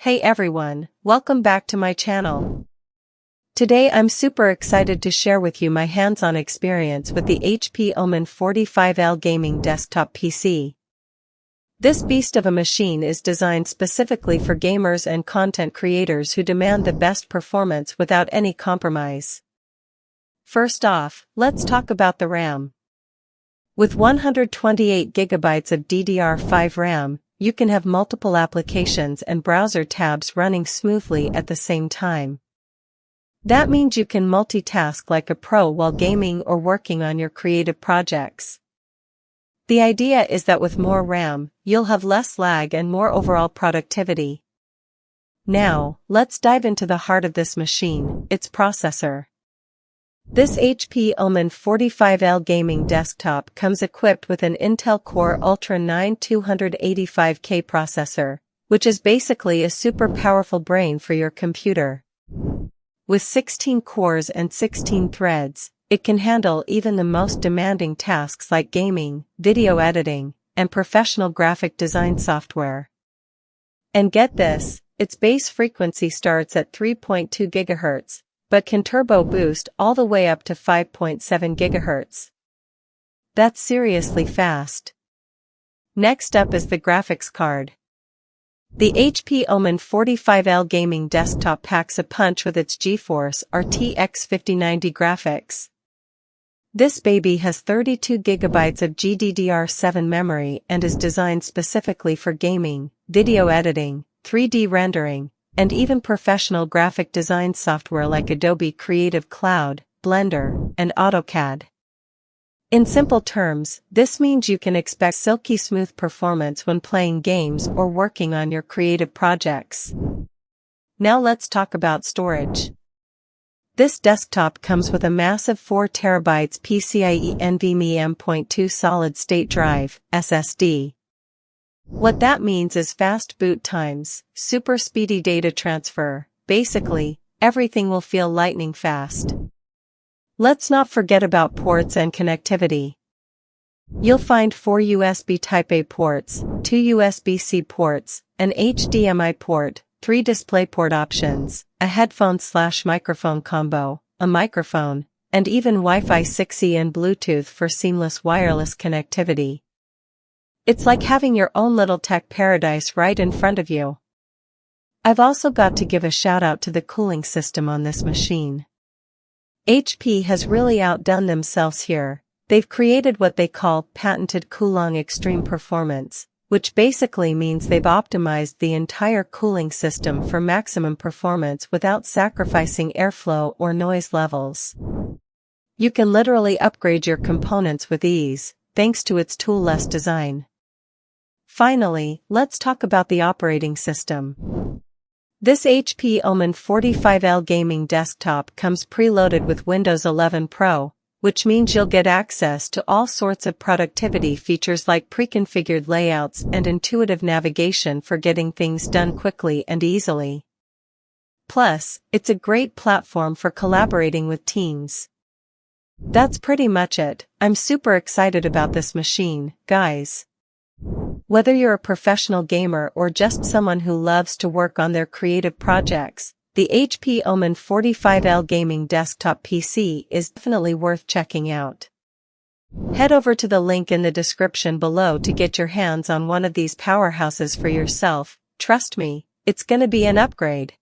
Hey everyone, welcome back to my channel. Today I'm super excited to share with you my hands-on experience with the HP OMEN 45L gaming desktop PC. This beast of a machine is designed specifically for gamers and content creators who demand the best performance without any compromise. First off, let's talk about the RAM. With 128GB of DDR5 RAM, you can have multiple applications and browser tabs running smoothly at the same time. That means you can multitask like a pro while gaming or working on your creative projects. The idea is that with more RAM, you'll have less lag and more overall productivity. Now, let's dive into the heart of this machine, its processor. This HP OMEN 45L gaming desktop comes equipped with an Intel Core Ultra 9 285K processor, which is basically a super powerful brain for your computer. With 16 cores and 16 threads, it can handle even the most demanding tasks like gaming, video editing, and professional graphic design software. And get this, its base frequency starts at 3.2 GHz. But can turbo boost all the way up to 5.7 GHz. That's seriously fast. Next up is the graphics card. The HP OMEN 45L gaming desktop packs a punch with its GeForce RTX 5090 graphics. This baby has 32GB of GDDR7 memory and is designed specifically for gaming, video editing, 3D rendering, and even professional graphic design software like Adobe Creative Cloud, Blender, and AutoCAD. In simple terms, this means you can expect silky smooth performance when playing games or working on your creative projects. Now let's talk about storage. This desktop comes with a massive 4TB PCIe NVMe M.2 solid-state drive, SSD. What that means is fast boot times, super speedy data transfer, basically, everything will feel lightning fast. Let's not forget about ports and connectivity. You'll find 4 USB Type-A ports, 2 USB-C ports, an HDMI port, 3 DisplayPort options, a headphone/microphone combo, a microphone, and even Wi-Fi 6E and Bluetooth for seamless wireless connectivity. It's like having your own little tech paradise right in front of you. I've also got to give a shout out to the cooling system on this machine. HP has really outdone themselves here. They've created what they call patented Coolong Extreme Performance, which basically means they've optimized the entire cooling system for maximum performance without sacrificing airflow or noise levels. You can literally upgrade your components with ease, thanks to its toolless design. Finally, let's talk about the operating system. This HP OMEN 45L gaming desktop comes preloaded with Windows 11 Pro, which means you'll get access to all sorts of productivity features like pre-configured layouts and intuitive navigation for getting things done quickly and easily. Plus, it's a great platform for collaborating with teams. That's pretty much it. I'm super excited about this machine, guys. Whether you're a professional gamer or just someone who loves to work on their creative projects, the HP OMEN 45L gaming desktop PC is definitely worth checking out. Head over to the link in the description below to get your hands on one of these powerhouses for yourself. Trust me, it's gonna be an upgrade.